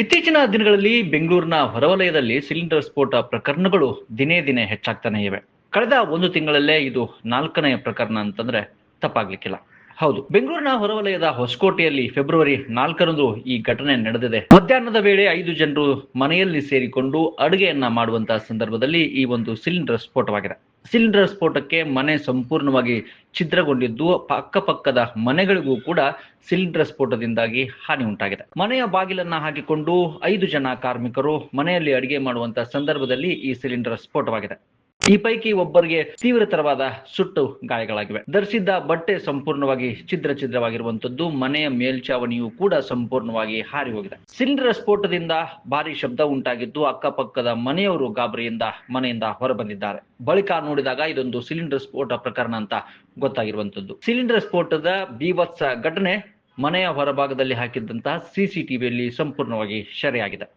ಇತ್ತೀಚಿನ ದಿನಗಳಲ್ಲಿ ಬೆಂಗಳೂರಿನ ಹೊರವಲಯದಲ್ಲಿ ಸಿಲಿಂಡರ್ ಸ್ಫೋಟ ಪ್ರಕರಣಗಳು ದಿನೇ ದಿನೇ ಹೆಚ್ಚಾಗ್ತಾನೆ ಇವೆ. ಕಳೆದ ಒಂದು ತಿಂಗಳಲ್ಲೇ ಇದು 4ನೇ ಪ್ರಕರಣ ಅಂತಂದ್ರೆ ತಪ್ಪಾಗ್ಲಿಕ್ಕಿಲ್ಲ. ಹೌದು, ಬೆಂಗಳೂರಿನ ಹೊರವಲಯದ ಹೊಸಕೋಟೆಯಲ್ಲಿ ಫೆಬ್ರವರಿ 4ರಂದು ಈ ಘಟನೆ ನಡೆದಿದೆ. ಮಧ್ಯಾಹ್ನದ ವೇಳೆ 5 ಜನರು ಮನೆಯಲ್ಲಿ ಸೇರಿಕೊಂಡು ಅಡುಗೆಯನ್ನ ಮಾಡುವಂತಹ ಸಂದರ್ಭದಲ್ಲಿ ಈ ಒಂದು ಸಿಲಿಂಡರ್ ಸ್ಫೋಟವಾಗಿದೆ. ಸಿಲಿಂಡರ್ ಸ್ಫೋಟಕ್ಕೆ ಮನೆ ಸಂಪೂರ್ಣವಾಗಿ ಛಿದ್ರಗೊಂಡಿದ್ದು, ಅಕ್ಕಪಕ್ಕದ ಮನೆಗಳಿಗೂ ಕೂಡ ಸಿಲಿಂಡರ್ ಸ್ಫೋಟದಿಂದಾಗಿ ಹಾನಿ ಉಂಟಾಗಿದೆ. ಮನೆಯ ಬಾಗಿಲನ್ನ ಹಾಕಿಕೊಂಡು 5 ಜನ ಕಾರ್ಮಿಕರು ಮನೆಯಲ್ಲಿ ಅಡಿಗೆ ಮಾಡುವಂತಹ ಸಂದರ್ಭದಲ್ಲಿ ಈ ಸಿಲಿಂಡರ್ ಸ್ಫೋಟವಾಗಿದೆ. ಈ ಪೈಕಿ ಒಬ್ಬರಿಗೆ ತೀವ್ರತರವಾದ ಸುಟ್ಟು ಗಾಯಗಳಾಗಿವೆ. ಧರಿಸಿದ್ದ ಬಟ್ಟೆ ಸಂಪೂರ್ಣವಾಗಿ ಛಿದ್ರವಾಗಿರುವಂತದ್ದು, ಮನೆಯ ಮೇಲ್ಛಾವಣಿಯು ಕೂಡ ಸಂಪೂರ್ಣವಾಗಿ ಹಾರಿ ಹೋಗಿದೆ. ಸಿಲಿಂಡರ್ ಸ್ಫೋಟದಿಂದ ಭಾರಿ ಶಬ್ದ ಉಂಟಾಗಿದ್ದು, ಅಕ್ಕಪಕ್ಕದ ಮನೆಯವರು ಗಾಬರಿಯಿಂದ ಮನೆಯಿಂದ ಹೊರಬಂದಿದ್ದಾರೆ. ಬಳಿಕ ನೋಡಿದಾಗ ಇದೊಂದು ಸಿಲಿಂಡರ್ ಸ್ಫೋಟ ಪ್ರಕರಣ ಅಂತ ಗೊತ್ತಾಗಿರುವಂತದ್ದು. ಸಿಲಿಂಡರ್ ಸ್ಫೋಟದ ಬೀಭತ್ಸ ಘಟನೆ ಮನೆಯ ಹೊರಭಾಗದಲ್ಲಿ ಹಾಕಿದ್ದಂತಹ ಸಿಸಿಟಿವಿಯಲ್ಲಿ ಸಂಪೂರ್ಣವಾಗಿ ಸೆರೆಯಾಗಿದೆ.